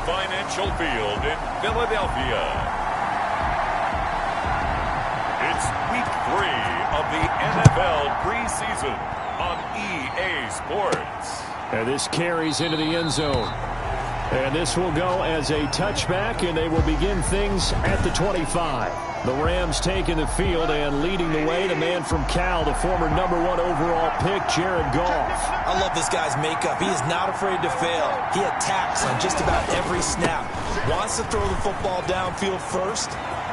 Financial Field in Philadelphia. It's week 3 of the NFL preseason on EA Sports. And this carries into the end zone. And this will go as a touchback, and they will begin things at the 25. The Rams taking the field and leading the way, the man from Cal, the former #1 overall pick, Jared Goff. I love this guy's makeup. He is not afraid to fail. He attacks on just about every snap. Wants to throw the football downfield first.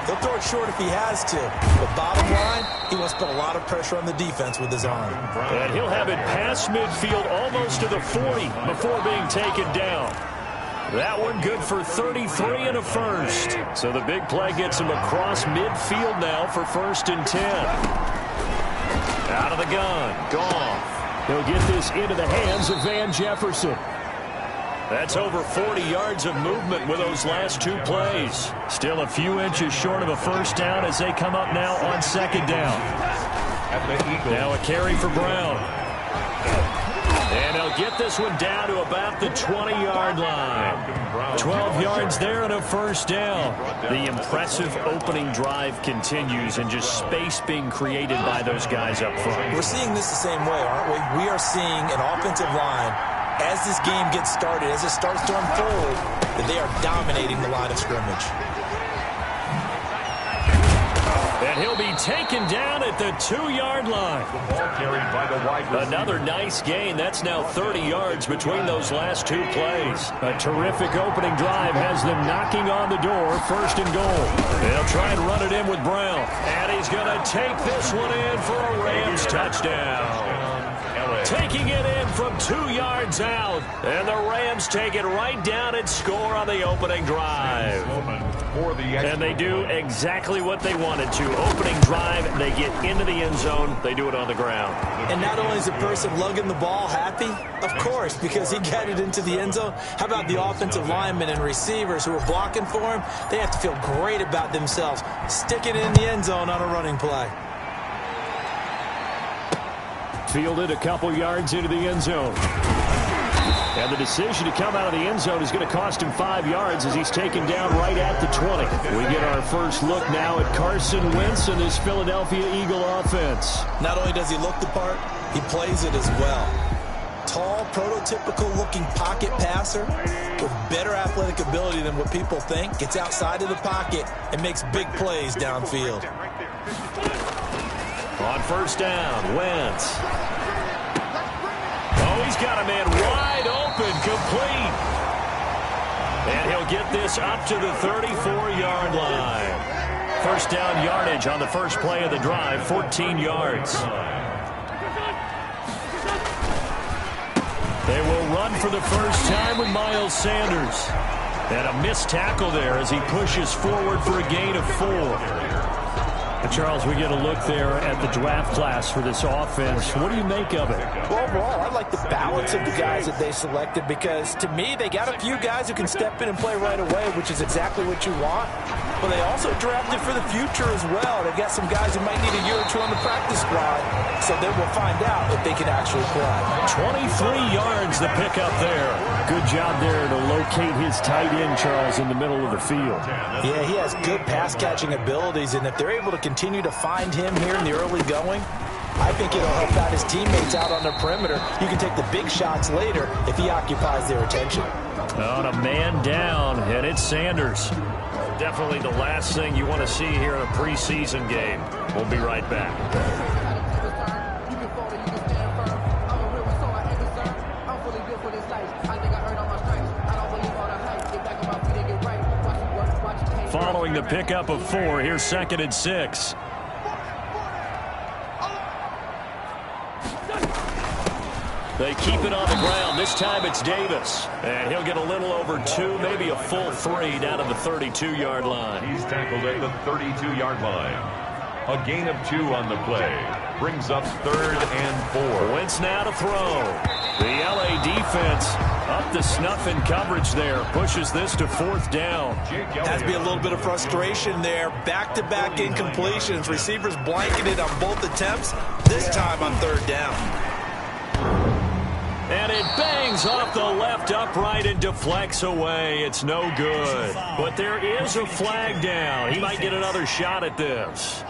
He'll throw it short if he has to. But bottom line, he wants to put a lot of pressure on the defense with his arm. And he'll have it past midfield almost to the 40 before being taken down. That one good for 33 and a first. So the big play gets him across midfield now for 1st and 10. Out of the gun, Goff. He'll get this into the hands of Van Jefferson. That's over 40 yards of movement with those last 2 plays. Still a few inches short of a first down as they come up now on 2nd down. Now a carry for Brown. And he'll get this one down to about the 20-yard line. 12 yards there and a first down. The impressive opening drive continues and just space being created by those guys up front. We're seeing this the same way, aren't we? We are seeing an offensive line, as this game gets started, as it starts to unfold, that they are dominating the line of scrimmage. And he'll be taken down at the 2-yard line. Another nice gain. That's now 30 yards between those last 2 plays. A terrific opening drive has them knocking on the door. 1st and goal. They'll try and run it in with Brown. And he's going to take this one in for a Rams touchdown. Taking it in from 2 yards out. And the Rams take it right down and score on the opening drive. And they do exactly what they wanted to. Opening drive, they get into the end zone. They do it on the ground. And not only is the person lugging the ball happy, of course, because he got it into the end zone. How about the offensive linemen and receivers who are blocking for him? They have to feel great about themselves. Sticking it in the end zone on a running play. Fielded a couple yards into the end zone. And the decision to come out of the end zone is going to cost him 5 yards as he's taken down right at the 20. We get our first look now at Carson Wentz and this Philadelphia Eagle offense. Not only does he look the part, he plays it as well. Tall, prototypical-looking pocket passer with better athletic ability than what people think. Gets outside of the pocket and makes big plays downfield. On 1st down, Wentz. Oh, he's got a man wide open, complete. And he'll get this up to the 34-yard line. 1st down yardage on the first play of the drive, 14 yards. They will run for the first time with Miles Sanders. And a missed tackle there as he pushes forward for a gain of 4. Charles, we get a look there at the draft class for this offense. What do you make of it? Well, overall, I like the balance of the guys that they selected because, to me, they got a few guys who can step in and play right away, which is exactly what you want. But they also drafted for the future as well. They've got some guys who might need a year or 2 on the practice squad, so then we'll find out if they can actually play. 23 yards the pickup there. Good job there to locate his tight end, Charles, in the middle of the field. Yeah, he has good pass-catching abilities, and if they're able to continue to find him here in the early going, I think it'll help out his teammates out on the perimeter. You can take the big shots later if he occupies their attention. On a man down, and it's Sanders. Definitely the last thing you want to see here in a preseason game. We'll be right back. Following the pickup of 4, here's 2nd and 6. They keep it on the ground. This time it's Davis. And he'll get a little over 2, maybe a full 3 down to the 32-yard line. He's tackled at the 32-yard line. A gain of 2 on the play. Brings up 3rd and 4. Wentz now to throw. The LA defense up to snuff in coverage there. Pushes this to 4th down. Has to be a little bit of frustration there. Back-to-back incompletions. Receivers blanketed on both attempts. This time on 3rd down. And And it bangs off the left upright and deflects away. It's no good. But there is a flag down. He might get another shot at this.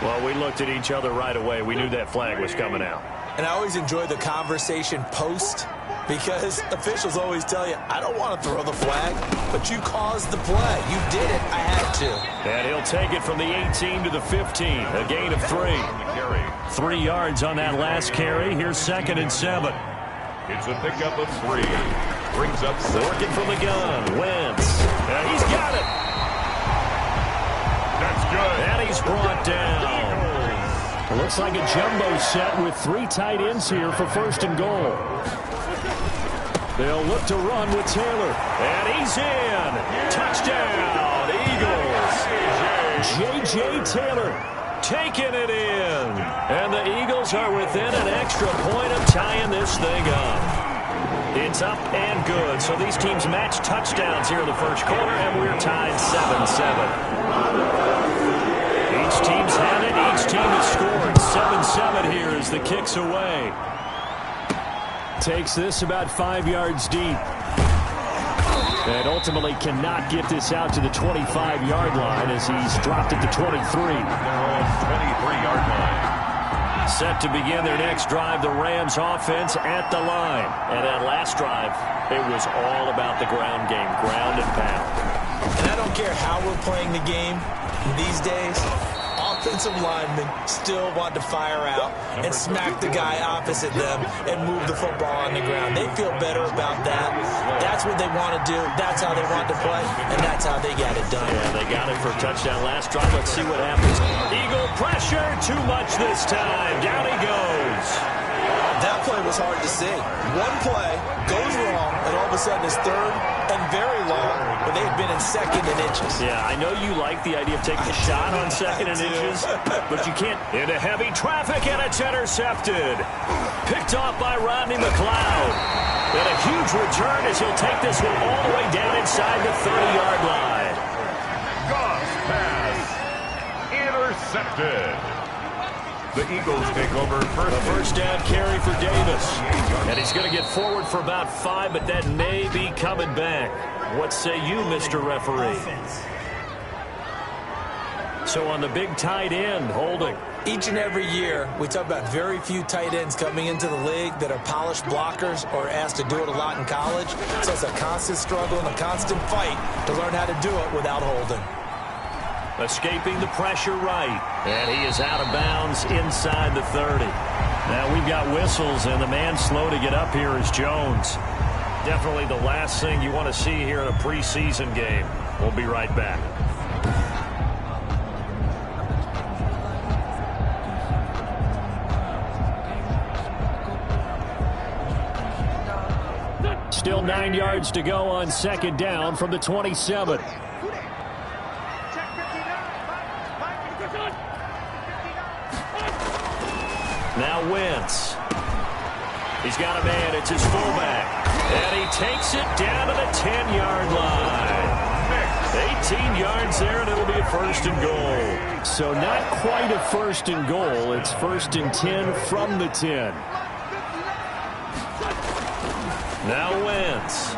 Well, we looked at each other right away. We knew that flag was coming out. And I always enjoy the conversation post, because officials always tell you, I don't want to throw the flag, but you caused the play. You did it. I had to. And he'll take it from the 18 to the 15. A gain of 3. 3 yards on that last carry. Here's 2nd and 7. It's a pickup of 3. Brings up working from the gun. Wentz. And he's got it. That's good. And he's brought down. Looks like a jumbo set with 3 tight ends here for 1st and goal. They'll look to run with Taylor. And he's in. Touchdown, Eagles. J.J. Taylor taking it in. And the Eagles are within an extra point of tying this thing up. It's up and good. So these teams match touchdowns here in the first quarter, and we're tied 7-7. Each team's had it. Each team has scored. 7-7 here as the kick's away. Takes this about 5 yards deep. And ultimately cannot get this out to the 25-yard line as he's dropped it to 23. They're on 23-yard line. Set to begin their next drive, the Rams offense at the line. And that last drive, it was all about the ground game, ground and pound. And I don't care how we're playing the game these days, offensive linemen still want to fire out and smack the guy opposite them and move the football on the ground. They feel better about that. That's what they want to do. That's how they want to play, and that's how they got it done. Yeah, they got it for a touchdown last drive. Let's see what happens. Eagle pressure, too much this time. Down he goes. That play was hard to see. One play goes wrong, and all of a sudden it's 3rd and very long, but they had been in 2nd and inches. Yeah, I know you like the idea of taking a shot on 2nd and inches, but you can't. Into heavy traffic, and it's intercepted. Picked off by Rodney McLeod. And a huge return as he'll take this one all the way down inside the 30-yard line. Goff's pass intercepted. The Eagles take over first down carry for Davis. And he's going to get forward for about 5, but that may be coming back. What say you, Mr. Referee? So on the big tight end, holding. Each and every year, we talk about very few tight ends coming into the league that are polished blockers or asked to do it a lot in college. So it's a constant struggle and a constant fight to learn how to do it without holding. Escaping the pressure right. And he is out of bounds inside the 30. Now we've got whistles, and the man slow to get up here is Jones. Definitely the last thing you want to see here in a preseason game. We'll be right back. Still 9 yards to go on 2nd down from the 27. Now Wentz. He's got a man. It's his fullback. And he takes it down to the 10-yard line. 18 yards there, and it'll be a 1st and goal. So not quite a 1st and goal. It's 1st and 10 from the 10. Now Wentz.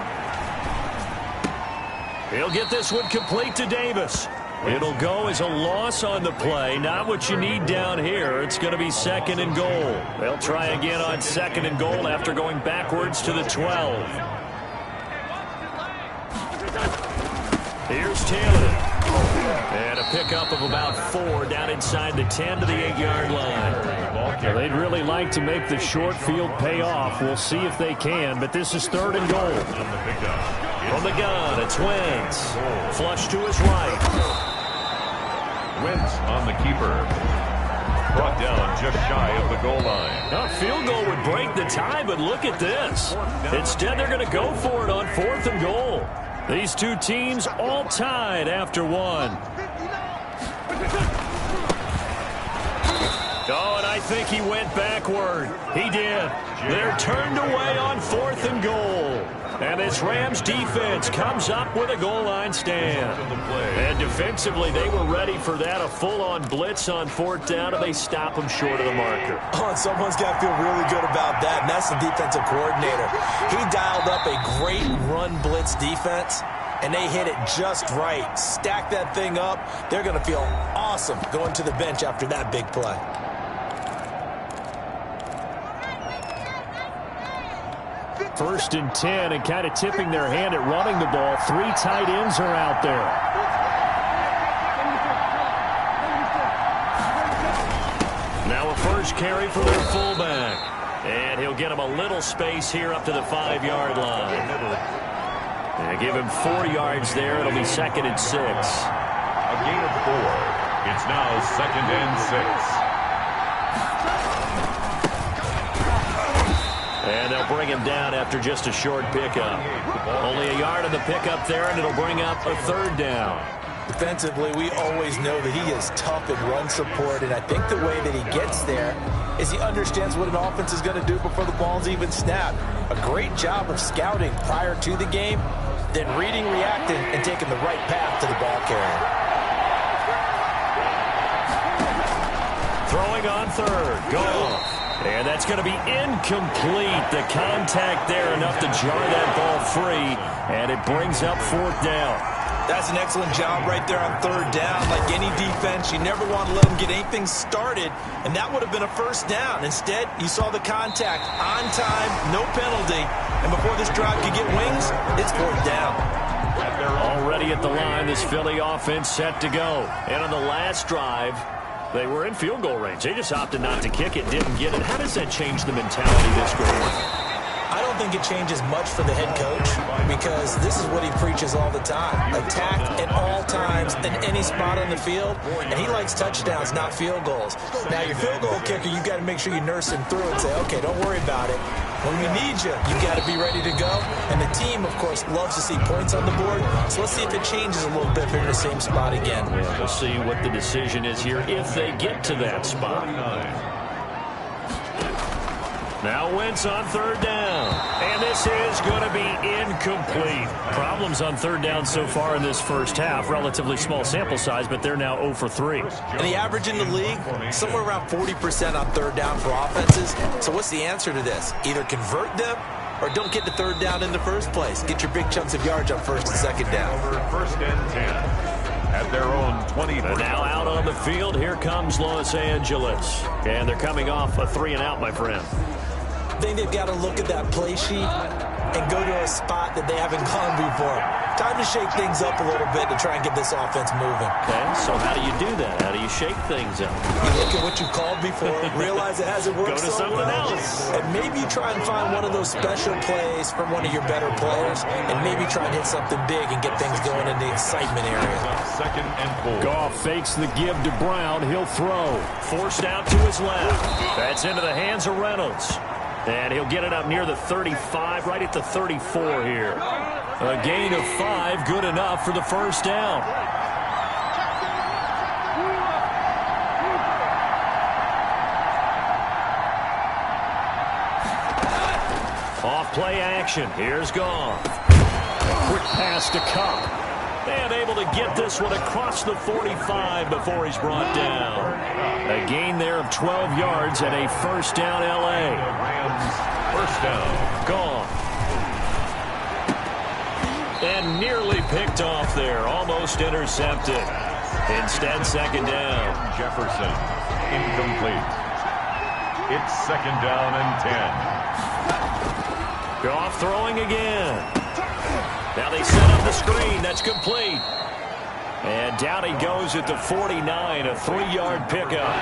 He'll get this one complete to Davis. It'll go as a loss on the play. Not what you need down here. It's going to be 2nd and goal. They'll try again on 2nd and goal after going backwards to the 12. Here's Taylor. And a pickup of about 4 down inside the 10 to the 8-yard line. They'd really like to make the short field pay off. We'll see if they can, but this is 3rd and goal. From the gun, it's Wentz. Flush to his right. Wentz on the keeper. Brought down just shy of the goal line. A field goal would break the tie, but look at this. Instead, they're going to go for it on 4th and goal. These two teams all tied after 1. Oh, and I think he went backward. He did. They're turned away on 4th and goal. And this Rams defense comes up with a goal line stand. And defensively, they were ready for that, a full-on blitz on 4th down, and they stop them short of the marker. Oh, and someone's got to feel really good about that, and that's the defensive coordinator. He dialed up a great run blitz defense, and they hit it just right. Stack that thing up. They're going to feel awesome going to the bench after that big play. First and 10, and kind of tipping their hand at running the ball. 3 tight ends are out there. Now a first carry for their fullback. And he'll get him a little space here up to the 5-yard line. And give him 4 yards there. It'll be 2nd and 6. A gain of 4. It's now 2nd and 6. And they'll bring him down after just a short pickup. Only a yard on the pickup there, and it'll bring up a 3rd down. Defensively, we always know that he is tough in run support, and I think the way that he gets there is he understands what an offense is going to do before the ball's even snapped. A great job of scouting prior to the game, then reading, reacting, and taking the right path to the ball carrier. Throwing on 3rd. Goff. And that's going to be incomplete. The contact there enough to jar that ball free, and it brings up 4th down. That's an excellent job right there on 3rd down. Like any defense, you never want to let them get anything started, and that would have been a 1st down. Instead, you saw the contact on time, no penalty, and before this drive could get wings, it's 4th down. Already at the line, this Philly offense set to go. And on the last drive, they were in field goal range. They just opted not to kick it, didn't get it. How does that change the mentality this goal? I don't think it changes much for the head coach because this is what he preaches all the time. Attack at all times in any spot on the field, and he likes touchdowns, not field goals. Now, your field goal kicker, you've got to make sure you nurse him through and say, okay, don't worry about it. When we need you, you've got to be ready to go. And the team, of course, loves to see points on the board. So let's see if it changes a little bit if they're in the same spot again. Yeah, we'll see what the decision is here if they get to that spot. Now Wentz on 3rd down. And this is going to be incomplete. Problems on 3rd down so far in this first half. Relatively small sample size, but they're now 0 for 3. And the average in the league, somewhere around 40% on 3rd down for offenses. So what's the answer to this? Either convert them or don't get to 3rd down in the first place. Get your big chunks of yards on 1st and 2nd down. 1st and 10. At their own 20. And now out on the field, here comes Los Angeles. And they're coming off a 3-and-out, my friend. I think they've got to look at that play sheet and go to a spot that they haven't gone before. Time to shake things up a little bit to try and get this offense moving. Okay, so how do you do that? How do you shake things up? You look at what you called before, realize it hasn't worked so so well, else. And maybe you try and find one of those special plays from one of your better players, and maybe try and hit something big and get things going in the excitement area. 2nd and 4. Goff fakes the give to Brown. He'll throw. Forced out to his left. That's into the hands of Reynolds. And he'll get it up near the 35, right at the 34 here. A gain of 5, good enough for the 1st down. Off play action. Here's Goff. A quick pass to Cup. And able to get this one across the 45 before he's brought down. A gain there of 12 yards and a 1st down L.A. Rams 1st down. Goff. And nearly picked off there. Almost intercepted. Instead, 2nd down. Jefferson. Incomplete. It's 2nd down and 10. Goff throwing again. Now they set up the screen. That's complete. And down he goes at the 49, a 3-yard pickup.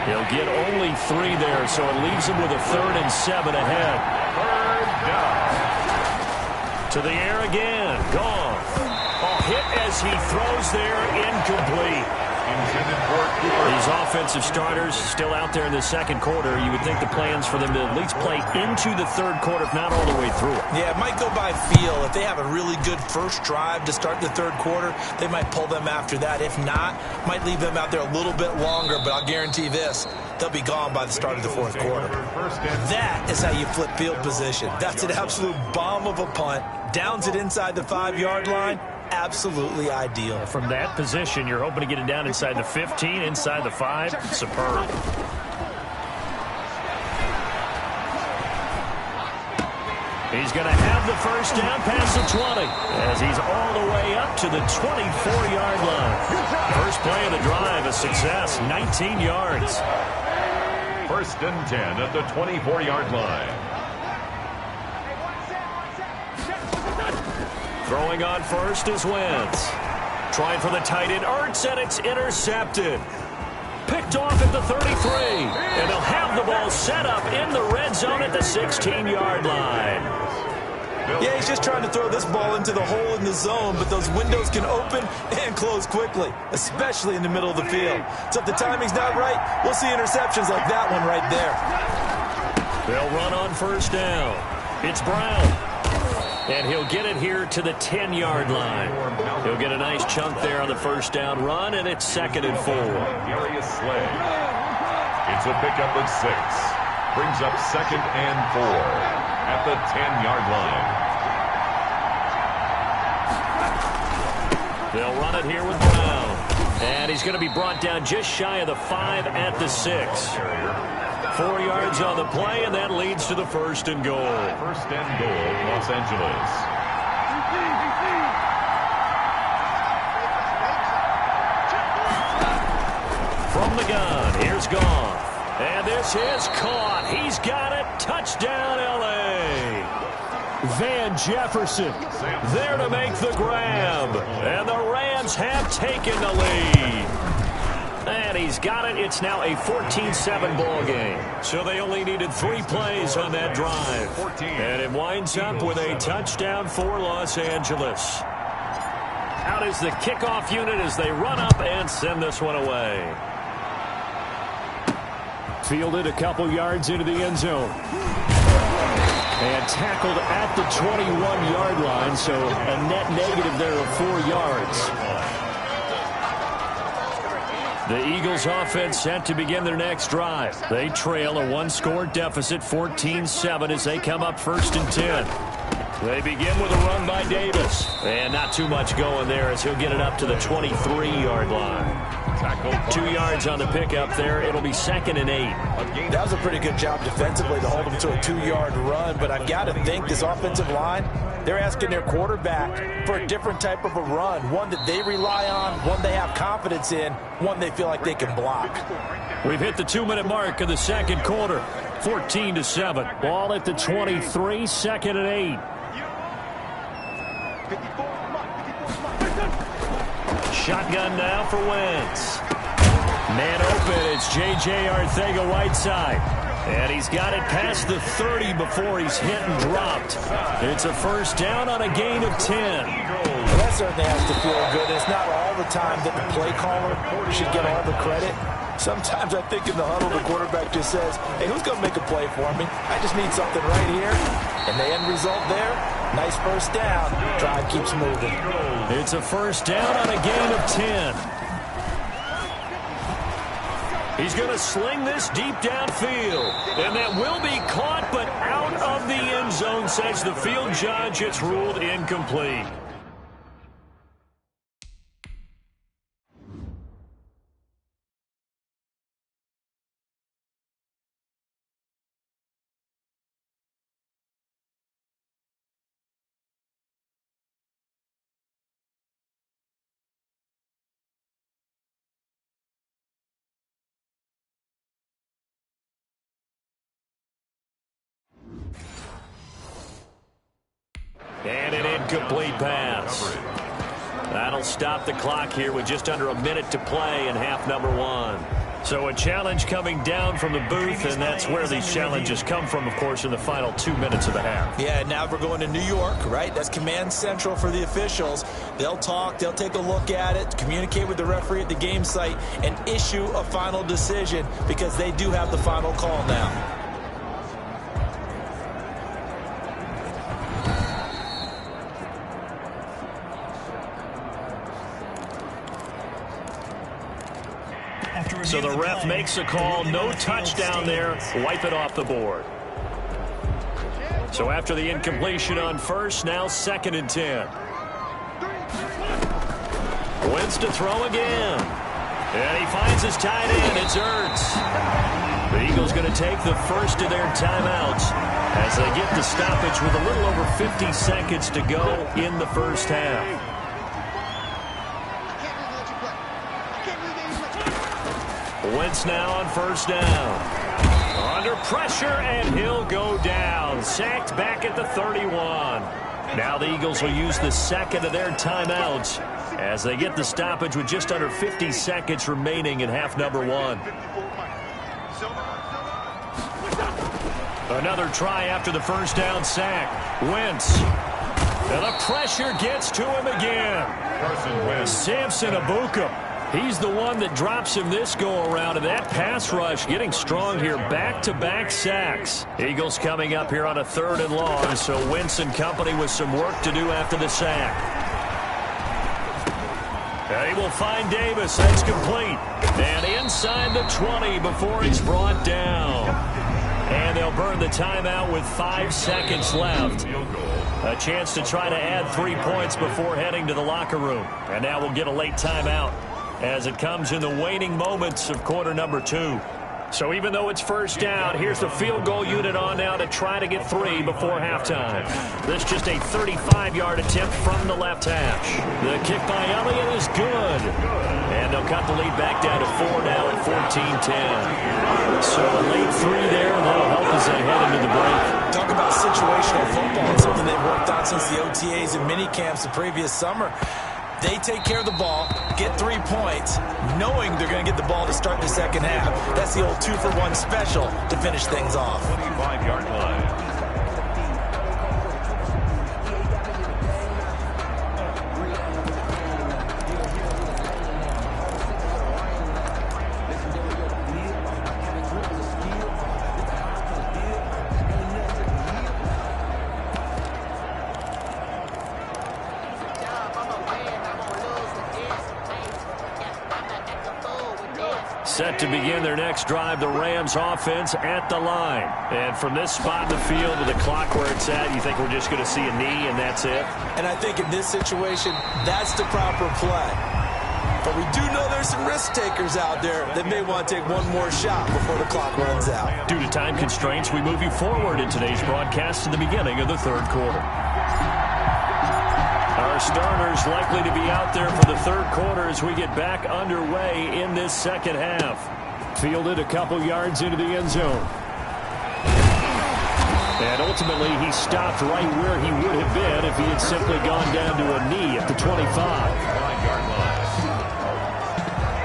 He'll get only 3 there, so it leaves him with a 3rd and 7 ahead. 3rd down. To the air again. Goff. A hit as he throws there, incomplete. These offensive starters still out there in the 2nd quarter. You would think the plans for them to at least play into the 3rd quarter, if not all the way through it. Yeah, it might go by feel. If they have a really good first drive to start the 3rd quarter, they might pull them after that. If not, might leave them out there a little bit longer, but I'll guarantee this. they'll be gone by the start of the fourth quarter. That is how you flip field position. That's an absolute bomb of a punt. Downs it inside the 5-yard line. Absolutely ideal. From that position, you're hoping to get it down inside the 15, inside the 5. Superb. He's going to have the first down past the 20 as he's all the way up to the 24-yard line. First play of the drive, a success, 19 yards. First and 10 at the 24-yard line. Throwing on first is Wentz. Trying for the tight end, Ertz, and it's intercepted. Picked off at the 33. And they'll have the ball set up in the red zone at the 16-yard line. Yeah, he's just trying to throw this ball into the hole in the zone, but those windows can open and close quickly, especially in the middle of the field. So if the timing's not right, we'll see interceptions like that one right there. They'll run on first down. It's Brown. And he'll get it here to the 10-yard line. He'll get a nice chunk there on the first down run, and it's 2nd and 4. Darius Slay. It's a pickup of 6. Brings up 2nd and 4 at the 10-yard line. They'll run it here with Brown. And he's going to be brought down just shy of the 5 at the 6. 4 yards on the play, and that leads to the 1st and goal. 1st and goal, Los Angeles. From the gun, here's Goff. And this is caught. He's got it. Touchdown, L.A. Van Jefferson there to make the grab. And the Rams have taken the lead. And he's got it. It's now a 14-7 ball game. So they only needed 3 plays on that drive. And it winds up with a touchdown for Los Angeles. Out is the kickoff unit as they run up and send this one away. Fielded a couple yards into the end zone. And tackled at the 21-yard line, so a net negative there of 4 yards. The Eagles offense set to begin their next drive. They trail a 1-score deficit, 14-7, as they come up 1st and 10. They begin with a run by Davis. And not too much going there as he'll get it up to the 23-yard line. 2 yards on the pickup there. It'll be 2nd and 8. That was a pretty good job defensively to hold them to a 2-yard run, but I've got to think this offensive line, they're asking their quarterback for a different type of a run, one that they rely on, one they have confidence in, one they feel like they can block. We've hit the 2-minute mark of the 2nd quarter, 14-7. Ball at the 23, 2nd and 8. Shotgun now for Wentz. Man open, it's J.J. Arcega-Whiteside. And he's got it past the 30 before he's hit and dropped. It's a 1st down on a gain of 10. Well, that certainly has to feel good. It's not all the time that the play caller should get all the credit. Sometimes I think in the huddle, the quarterback just says, hey, who's going to make a play for me? I just need something right here. And the end result there, nice 1st down. Drive keeps moving. It's a 1st down on a gain of 10. He's going to sling this deep downfield. And that will be caught, but out of the end zone, says the field judge. It's ruled incomplete. And an incomplete pass. That'll stop the clock here with just under a minute to play in half number 1. So a challenge coming down from the booth, and that's where these challenges come from, of course, in the final 2 minutes of the half. Yeah, now we're going to New York, right? That's command central for the officials. They'll talk, they'll take a look at it, communicate with the referee at the game site, and issue a final decision because they do have the final call now. So the ref makes a call. No touchdown there. Wipe it off the board. So after the incompletion on first, now 2nd and 10. Wentz to throw again. And he finds his tight end. It's Ertz. The Eagles going to take the first of their timeouts as they get the stoppage with a little over 50 seconds to go in the first half. Wentz now on first down. Under pressure, and he'll go down. Sacked back at the 31. Now the Eagles will use the second of their timeouts as they get the stoppage with just under 50 seconds remaining in half number 1. Another try after the first down sack. Wentz. And the pressure gets to him again. Carson Wentz. Samson Abuka. He's the one that drops him this go-around, and that pass rush getting strong here. Back-to-back sacks. Eagles coming up here on a 3rd and long, so Wentz and company with some work to do after the sack. And he will find Davis. That's complete. And inside the 20 before he's brought down. And they'll burn the timeout with 5 seconds left. A chance to try to add 3 points before heading to the locker room. And now we'll get a late timeout as it comes in the waning moments of quarter number 2. So even though it's first down, here's the field goal unit on now to try to get 3 before halftime. This just a 35-yard attempt from the left hash. The kick by Elliott is good. And they'll cut the lead back down to 4 now at 14-10. So a late 3 there, and that'll help as they head into the break. Talk about situational football. It's something they've worked on since the OTAs and minicamps the previous summer. They take care of the ball, get 3 points, knowing they're going to get the ball to start the second half. That's the old 2-for-1 special to finish things off. 25-yard line. Set to begin their next drive, the Rams offense at the line. And from this spot in the field with the clock where it's at, you think we're just going to see a knee and that's it? And I think in this situation, that's the proper play. But we do know there's some risk takers out there that may want to take one more shot before the clock runs out. Due to time constraints, we move you forward in today's broadcast to the beginning of the 3rd quarter. Our starters likely to be out there for the 3rd quarter as we get back underway in this second half. Fielded a couple yards into the end zone. And ultimately, he stopped right where he would have been if he had simply gone down to a knee at the 25.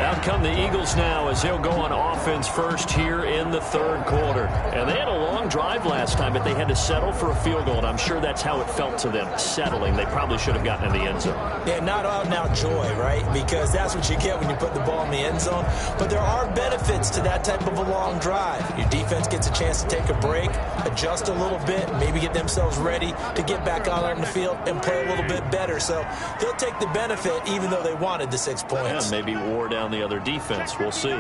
Out come the Eagles now as they'll go on offense first here in the 3rd quarter. And they had a long drive last time, but they had to settle for a field goal, and I'm sure that's how it felt to them, settling. They probably should have gotten in the end zone. Yeah, not out-and-out joy, right? Because that's what you get when you put the ball in the end zone. But there are benefits to that type of a long drive. Your defense gets a chance to take a break, adjust a little bit, maybe get themselves ready to get back out on the field and play a little bit better. So they'll take the benefit even though they wanted the 6 points. Yeah, maybe wore down the other defense. We'll see.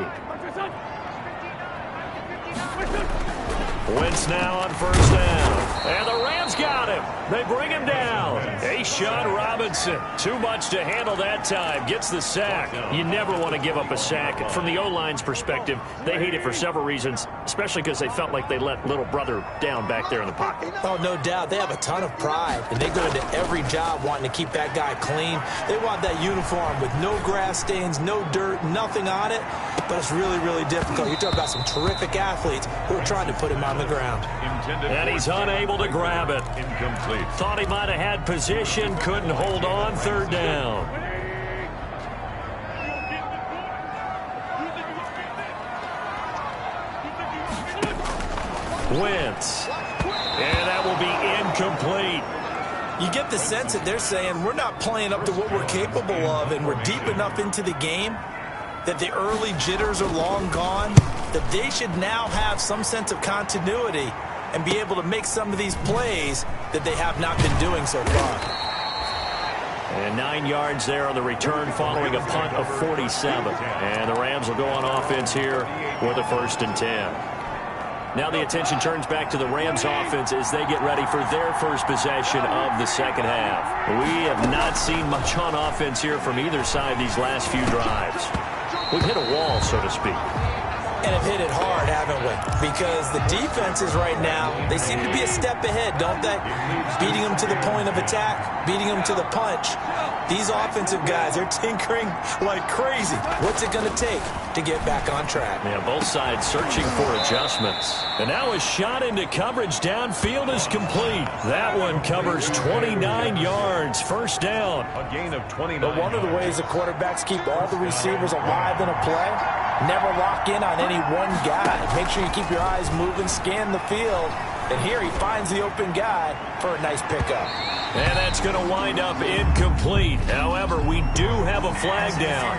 Wentz now on first down. And the Rams got him. They bring him down. A'Shawn Robinson. Too much to handle that time. Gets the sack. You never want to give up a sack. From the O-line's perspective, they hate it for several reasons, especially because they felt like they let little brother down back there in the pocket. Oh, no doubt. They have a ton of pride, and they go into every job wanting to keep that guy clean. They want that uniform with no grass stains, no dirt, nothing on it. But it's really, really difficult. You talk about some terrific athletes who are trying to put him on the ground. And he's unable to grab it. Incomplete. Thought he might have had position, couldn't hold on. 3rd down. Wentz. And that will be incomplete. You get the sense that they're saying we're not playing up to what we're capable of, and we're deep enough into the game that the early jitters are long gone, that they should now have some sense of continuity and be able to make some of these plays that they have not been doing so far. And 9 yards there on the return following a punt of 47. And the Rams will go on offense here with a 1st and 10. Now the attention turns back to the Rams offense as they get ready for their first possession of the second half. We have not seen much on offense here from either side these last few drives. We've hit a wall, so to speak. And have hit it hard, haven't we? Because the defenses right now, they seem to be a step ahead, don't they? Beating them to the point of attack, beating them to the punch. These offensive guys, they're tinkering like crazy. What's it going to take to get back on track? Yeah, both sides searching for adjustments. And now a shot into coverage downfield is complete. That one covers 29 yards. 1st down. A gain of 29. But one of the ways the quarterbacks keep all the receivers alive in a play, never lock in on any one guy. Make sure you keep your eyes moving, scan the field. And here he finds the open guy for a nice pickup. And that's going to wind up incomplete. However, we do have a flag down.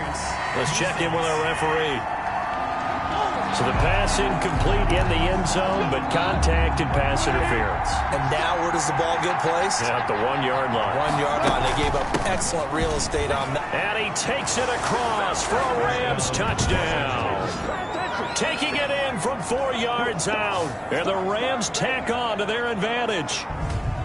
Let's check in with our referee. So the pass incomplete in the end zone, but contact and pass interference. And now where does the ball get placed? At the 1-yard line. 1-yard line. They gave up excellent real estate on that. And he takes it across for a Rams touchdown. Taking it in from 4 yards out. And the Rams tack on to their advantage.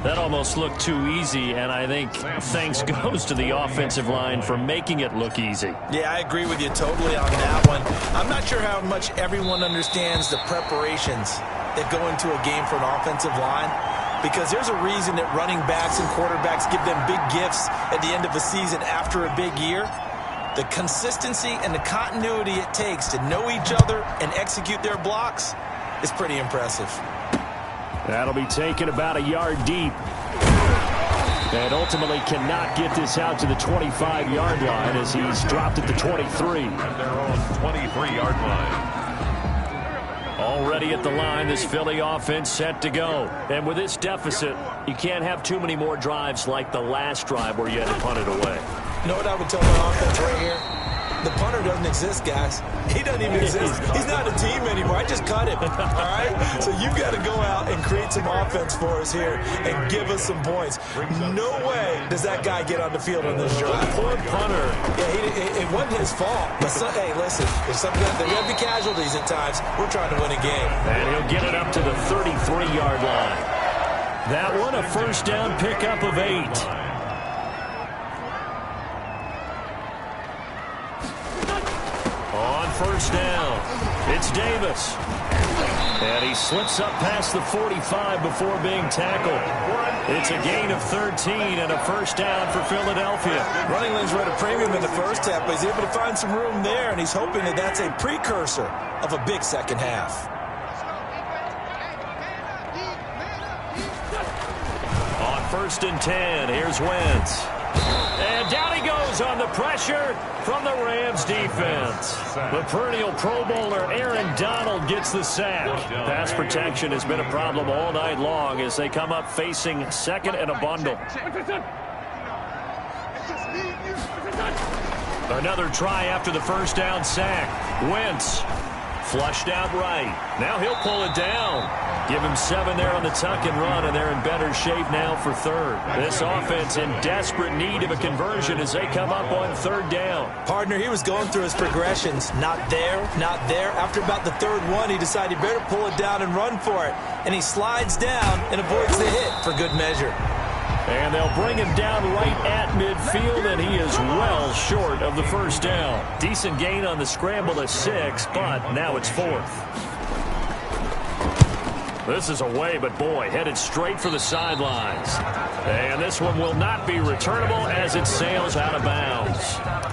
That almost looked too easy, and I think thanks goes to the offensive line for making it look easy. Yeah, I agree with you totally on that one. I'm not sure how much everyone understands the preparations that go into a game for an offensive line, because there's a reason that running backs and quarterbacks give them big gifts at the end of a season after a big year. The consistency and the continuity it takes to know each other and execute their blocks is pretty impressive. That'll be taken about a yard deep. And ultimately cannot get this out to the 25-yard line as he's dropped at the 23. At their own 23-yard line. Already at the line, this Philly offense set to go. And with this deficit, you can't have too many more drives like the last drive where you had to punt it away. You know what I would tell my offense right here? The punter doesn't exist, guys. He doesn't even exist. He's not a team anymore. I just cut him. All right? So you've got to go out and create some offense for us here and give us some points. No way does that guy get on the field on this drive. Poor punter. Yeah, it wasn't his fault. But hey, listen, there's going to be casualties at times. We're trying to win a game. And he'll get it up to the 33-yard line. That one, a 1st down pickup of 8. On 1st down, it's Davis. And he slips up past the 45 before being tackled. It's a gain of 13 and a 1st down for Philadelphia. Running lanes were at a premium in the first half, but he's able to find some room there, and he's hoping that that's a precursor of a big second half. On 1st and 10, here's Wentz. And down he goes on the pressure from the Rams defense. The perennial Pro Bowler Aaron Donald gets the sack. Pass protection has been a problem all night long as they come up facing 2nd and a bundle. Another try after the 1st down sack. Wentz flushed out right. Now he'll pull it down. Give him 7 there on the tuck and run, and they're in better shape now for 3rd. This offense in desperate need of a conversion as they come up on 3rd down. Partner, he was going through his progressions. Not there, not there. After about the 3rd one, he decided he better pull it down and run for it. And he slides down and avoids the hit for good measure. And they'll bring him down right at midfield, and he is well short of the 1st down. Decent gain on the scramble to 6, but now it's 4th. This is away, but boy, headed straight for the sidelines. And this one will not be returnable as it sails out of bounds.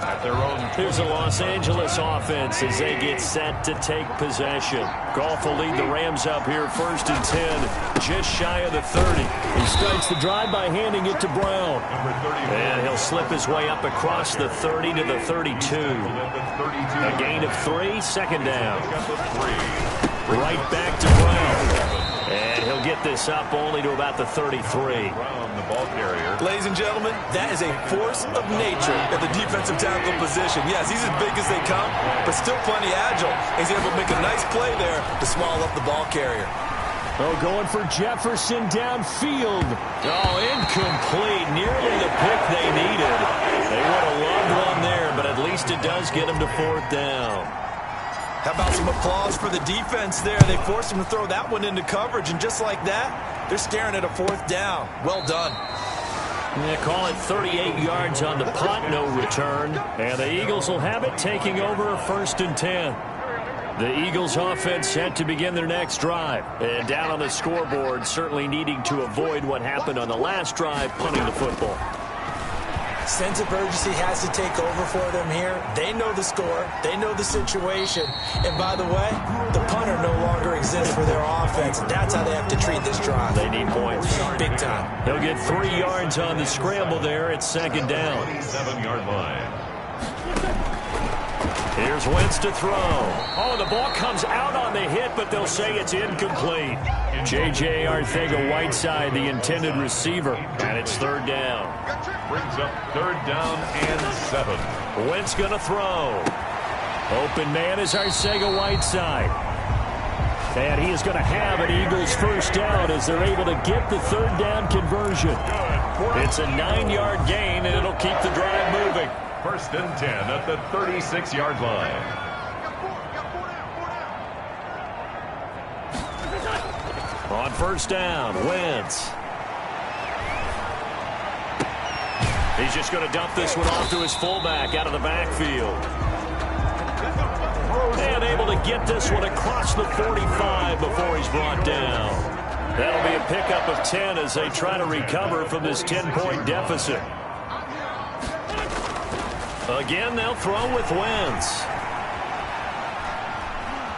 At their own. Here's the Los Angeles offense as they get set to take possession. Goff will lead the Rams up here 1st and 10, just shy of the 30. He starts the drive by handing it to Brown. And he'll slip his way up across the 30 to the 32. A gain of 3, 2nd down. Right back to Brown. And he'll get this up only to about the 33. The ball carrier. Ladies and gentlemen, that is a force of nature at the defensive tackle position. Yes, he's as big as they come, but still plenty agile. He's able to make a nice play there to small up the ball carrier. Oh, going for Jefferson downfield. Oh, incomplete. Nearly the pick they needed. They would have loved one there, but at least it does get them to 4th down. How about some applause for the defense there? They forced him to throw that one into coverage, and just like that, they're staring at a 4th down. Well done. They call it 38 yards on the punt, no return. And the Eagles will have it, taking over a 1st and 10. The Eagles offense set to begin their next drive. And down on the scoreboard, certainly needing to avoid what happened on the last drive, punting the football. Sense of urgency has to take over for them here. They know the score. They know the situation. And by the way, the punter no longer exists for their offense. That's how they have to treat this drive. They need points. Big time. He'll get 3 yards on the scramble there at 2nd down. 7-yard line. Here's Wentz to throw. Oh, the ball comes out on the hit, but they'll say it's incomplete. J.J. Arcega-Whiteside, the intended receiver, and it's 3rd down. Brings up 3rd down and 7. Wentz going to throw. Open man is Arcega-Whiteside. And he is going to have an Eagles 1st down as they're able to get the 3rd down conversion. It's a 9-yard gain, and it'll keep the drive moving. 1st and 10 at the 36-yard line. On 1st down, Wentz. He's just going to dump this one off to his fullback out of the backfield. And able to get this one across the 45 before he's brought down. That'll be a pickup of 10 as they try to recover from this 10-point deficit. Again, they'll throw with Wentz.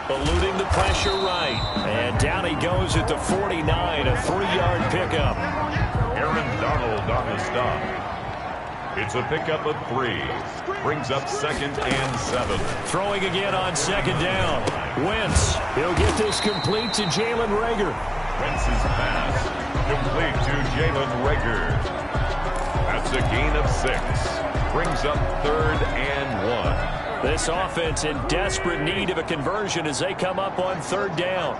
Eluding the pressure right. And down he goes at the 49, a 3-yard pickup. Aaron Donald on the stop. It's a pickup of 3. Brings up 2nd and 7. Throwing again on 2nd down. Wentz. He'll get this complete to Jalen Reagor. Wentz's pass complete to Jalen Reagor. That's a gain of 6. Brings up 3rd and 1. This offense in desperate need of a conversion as they come up on 3rd down.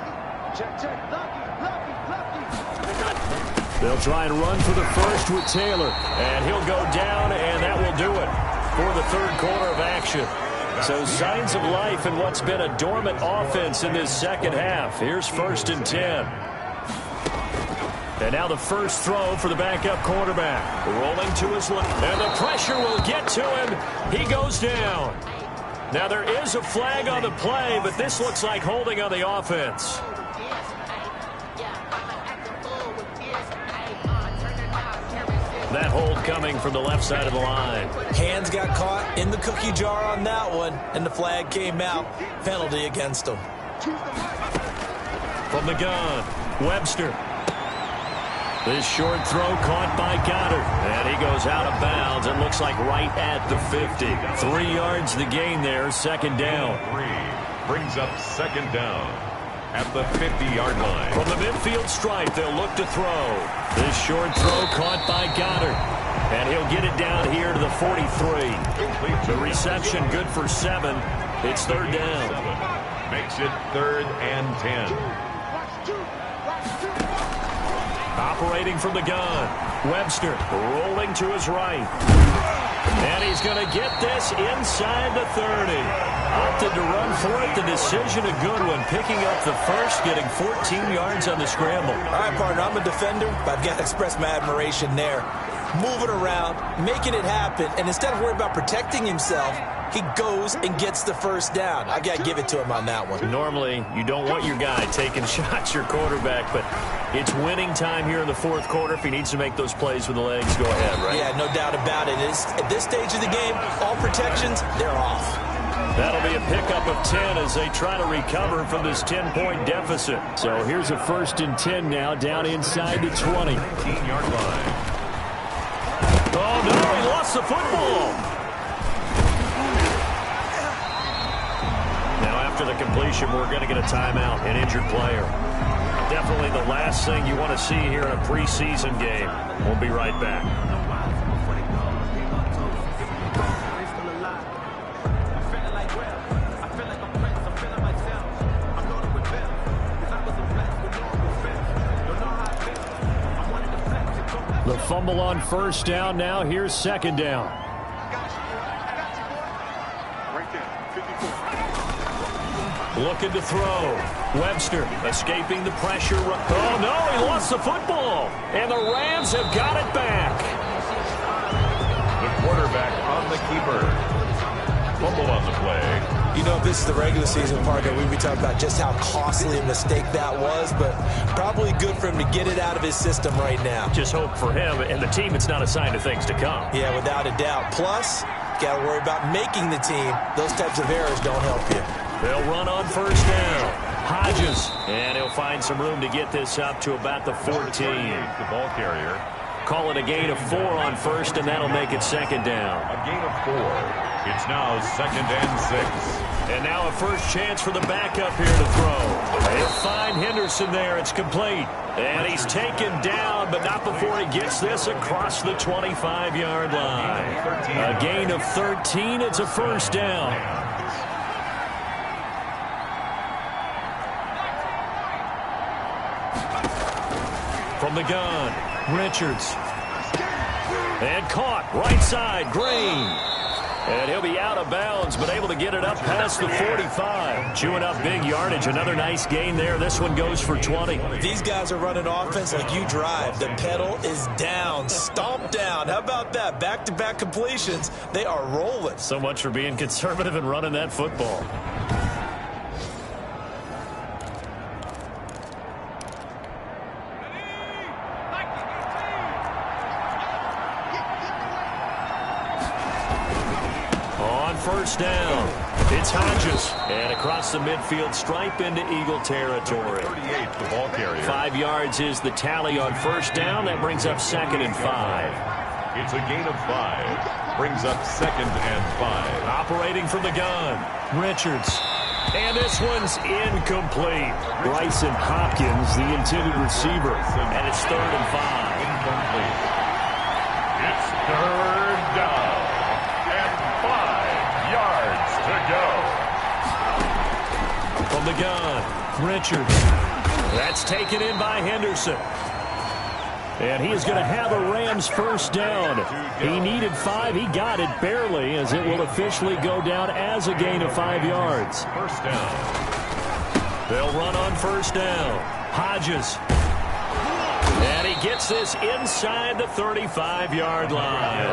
They'll try and run for the first with Taylor. And he'll go down, and that will do it for the 3rd quarter of action. So signs of life in what's been a dormant offense in this 2nd half. Here's 1st and 10. And now the first throw for the backup quarterback. Rolling to his left. And the pressure will get to him. He goes down. Now there is a flag on the play, but this looks like holding on the offense. That hold coming from the left side of the line. Hands got caught in the cookie jar on that one, and the flag came out. Penalty against them. From the gun, Webster. This short throw caught by Goddard. And he goes out of bounds. It looks like right at the 50. 3 yards the gain there, 2nd down. 3 brings up 2nd down at the 50-yard line. From the midfield stripe, they'll look to throw. This short throw caught by Goddard. And he'll get it down here to the 43. The reception good for 7. It's 3rd down. Makes it 3rd and 10. Operating from the gun. Webster rolling to his right. And he's going to get this inside the 30. Opted to run for it. The decision a good one. Picking up the first, getting 14 yards on the scramble. All right, partner, I'm a defender, but I've got to express my admiration there. Moving around, making it happen, and instead of worrying about protecting himself, he goes and gets the first down. I've got to give it to him on that one. Normally, you don't want your guy taking shots, your quarterback, but it's winning time here in the 4th quarter. If he needs to make those plays with the legs, go ahead, right? Yeah, no doubt about it. At this stage of the game, all protections, they're off. That'll be a pickup of 10 as they try to recover from this 10-point deficit. So here's a 1st and 10 now, down inside the 20. 15-yard line. Oh, no, he lost the football. Now, after the completion, we're going to get a timeout, an injured player. Definitely the last thing you want to see here in a preseason game. We'll be right back. scramble on first down. Now here's second down. Looking to throw. Webster escaping the pressure. Oh, no, he lost the football. And the Rams have got it back. The quarterback on the keeper. Fumble on the play. You know, if this is the regular season, Parker, we'd be talking about just how costly a mistake that was, but probably good for him to get it out of his system right now. Just hope for him and the team it's not a sign of things to come. Yeah, without a doubt. Plus, got to worry about making the team. Those types of errors don't help you. They'll run on first down. Hodges, and he'll find some room to get this up to about the 14. The ball carrier. Call it a gain of 4 on first, and that'll make it second down. A gain of 4. It's now 2nd and 6. And now a first chance for the backup here to throw. They'll find Henderson there. It's complete. And he's taken down, but not before he gets this across the 25-yard line. A gain of 13. It's a first down. From the gun, Richards. And caught right side, Green. And he'll be out of bounds, but able to get it up past the 45. Chewing up big yardage. Another nice gain there. This one goes for 20. These guys are running offense like you drive. The pedal is down, stomped down. How about that? Back-to-back completions. They are rolling. So much for being conservative and running that football. First down. It's Hodges. And across the midfield stripe into Eagle territory. 38, the ball carrier. 5 yards is the tally on first down. That brings up 2nd and 5. It's a gain of 5. Brings up 2nd and 5. Operating from the gun. Richards. And this one's incomplete. Bryson Hopkins, the intended receiver. And it's 3rd and 5. Incomplete. It's 3rd down. From the gun, Richards. That's taken in by Henderson. And he is going to have a Rams first down. He needed 5. He got it barely, as it will officially go down as a gain of 5 yards. First down. They'll run on first down. Hodges. And he gets this inside the 35-yard line.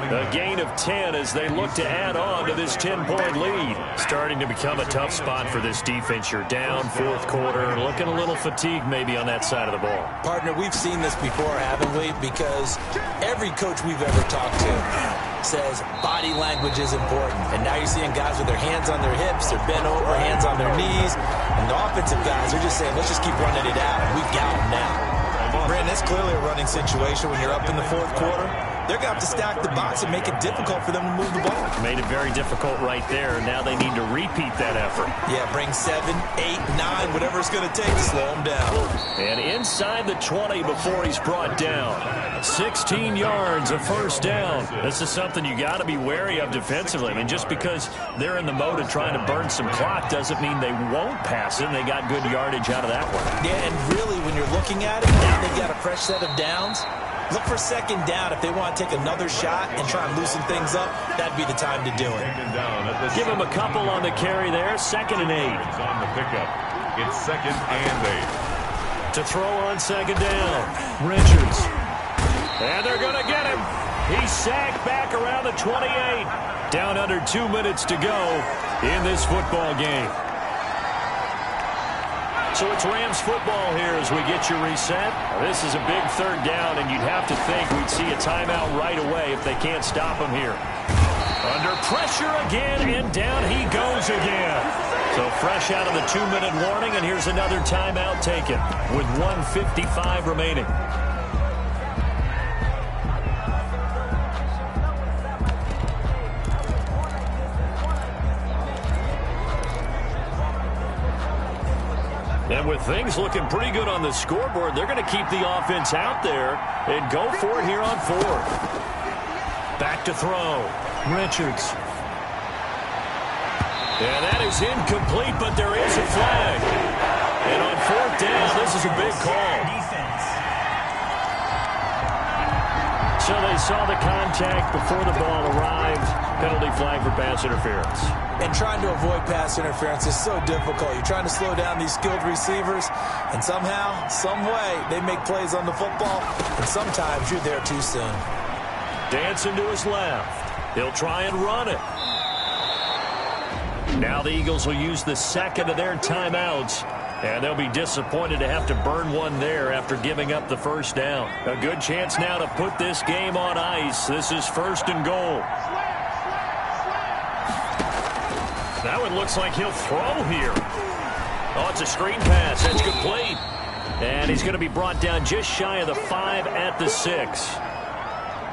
A gain of 10 as they look to add on to this 10-point lead. Starting to become a tough spot for this defense. You're down 4th quarter. Looking a little fatigued maybe on that side of the ball. Partner, we've seen this before, haven't we? Because every coach we've ever talked to says body language is important. And now you're seeing guys with their hands on their hips, they're bent over, hands on their knees. And the offensive guys are just saying, let's just keep running it out. And we've got them now. Brandon, that's clearly a running situation when you're up in the 4th quarter. They're going to have to stack the box and make it difficult for them to move the ball. Made it very difficult right there. Now they need to repeat that effort. Yeah, bring 7, 8, 9, whatever it's going to take to slow them down. And inside the 20 before he's brought down. 16 yards, a first down. This is something you got to be wary of defensively. I mean, just because they're in the mode of trying to burn some clock doesn't mean they won't pass it. And they got good yardage out of that one. Yeah, and really, when you're looking at it, now they've got a fresh set of downs. Look for second down. If they want to take another shot and try and loosen things up, that'd be the time to do it. Give him a couple on the carry there. 2nd and 8. It's on the pickup. It's 2nd and 8. To throw on second down. Richards. And they're going to get him. He's sacked back around the 28. Down under 2 minutes to go in this football game. So it's Rams football here as we get your reset. This is a big 3rd down, and you'd have to think we'd see a timeout right away if they can't stop him here. Under pressure again, and down he goes again. So fresh out of the 2-minute warning, and here's another timeout taken with 1:55 remaining. And with things looking pretty good on the scoreboard, they're going to keep the offense out there and go for it here on 4th. Back to throw. Richards. And that is incomplete, but there is a flag. And on 4th down, this is a big call. So they saw the contact before the ball arrived. Penalty flag for pass interference. And trying to avoid pass interference is so difficult. You're trying to slow down these skilled receivers, and somehow, some way, they make plays on the football, and sometimes you're there too soon. Dancing to his left. He'll try and run it. Now the Eagles will use the second of their timeouts, and they'll be disappointed to have to burn one there after giving up the first down. A good chance now to put this game on ice. This is 1st and goal. That one looks like he'll throw here. Oh, it's a screen pass. That's complete. And he's going to be brought down just shy of the 5 at the 6.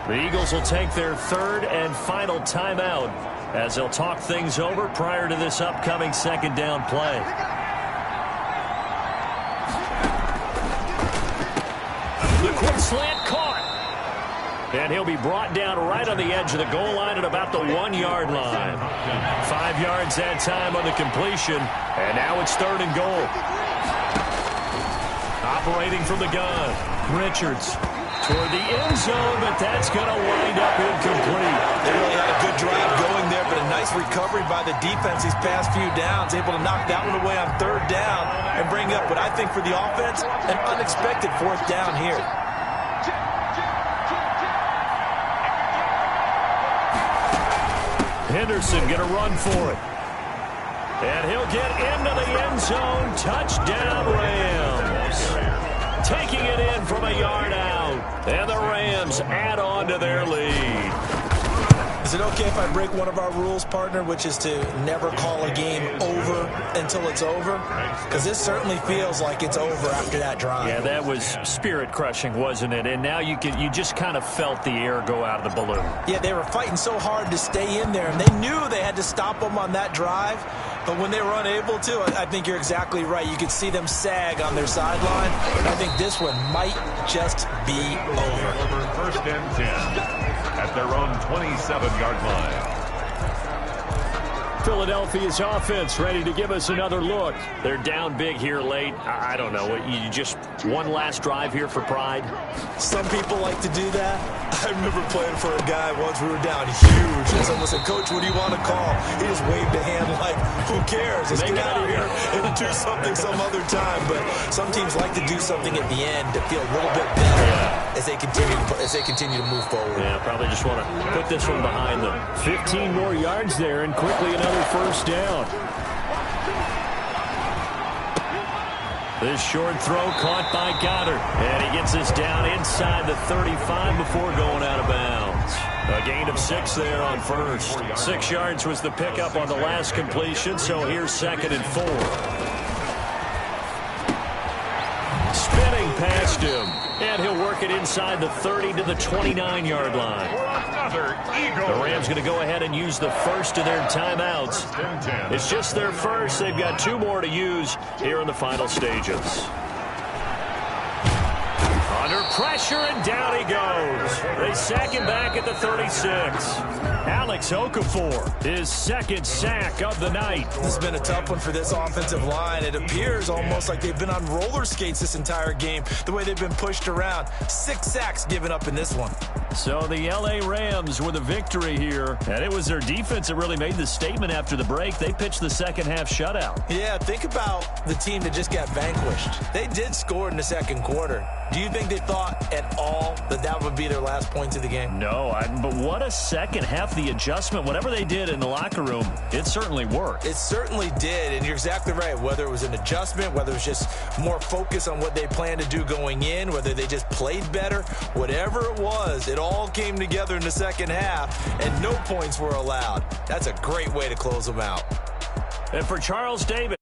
The Eagles will take their 3rd and final timeout as they'll talk things over prior to this upcoming 2nd down play. The quick slant caught. And he'll be brought down right on the edge of the goal line at about the 1-yard line. 5 yards that time on the completion. And now it's 3rd and goal. Operating from the gun. Richards toward the end zone, but that's going to wind up incomplete. They really had a good drive going there, but a nice recovery by the defense these past few downs, able to knock that one away on 3rd down and bring up what I think for the offense, an unexpected 4th down here. Henderson going to run for it. And he'll get into the end zone. Touchdown, Rams. Taking it in from a yard out. And the Rams add on to their lead. Is it okay if I break one of our rules, partner, which is to never call a game over until it's over? Because this certainly feels like it's over after that drive. Yeah, that was spirit-crushing, wasn't it? And now you just kind of felt the air go out of the balloon. Yeah, they were fighting so hard to stay in there, and they knew they had to stop them on that drive. But when they were unable to, I think you're exactly right. You could see them sag on their sideline. I think this one might just be over. 1st and 10 at their own 27-yard line. Philadelphia's offense ready to give us another look. They're down big here late. I don't know. You just one last drive here for pride? Some people like to do that. I remember playing for a guy once. We were down huge. And someone said, "Coach, what do you want to call?" He just waved a hand like, "Who cares? Let's get out of here and do something some other time." But some teams like to do something at the end to feel a little bit better as they continue to move forward. Yeah, probably just want to put this one behind them. 15 more yards there and quickly another 1st down. This short throw caught by Goddard. And he gets us down inside the 35 before going out of bounds. A gain of 6 there on 1st. 6 yards was the pickup on the last completion, so here's 2nd and 4. Spinning past him. And he'll work it inside the 30 to the 29-yard line. The Rams going to go ahead and use the first of their timeouts. It's just their first. They've got 2 more to use here in the final stages. Under pressure, and down he goes. They sack him back at the 36. Alex Okafor, his 2nd sack of the night. This has been a tough one for this offensive line. It appears almost like they've been on roller skates this entire game, the way they've been pushed around. 6 sacks given up in this one. So the L.A. Rams with a victory here, and it was their defense that really made the statement after the break. They pitched the second-half shutout. Yeah, think about the team that just got vanquished. They did score in the 2nd quarter. Do you think they thought at all that that would be their last points of the game? No, but what a second half. The adjustment, whatever they did in the locker room, it certainly worked. It certainly did, and you're exactly right. Whether it was an adjustment, whether it was just more focus on what they planned to do going in, whether they just played better, whatever it was, it all came together in the 2nd half, and no points were allowed. That's a great way to close them out. And for Charles Davis,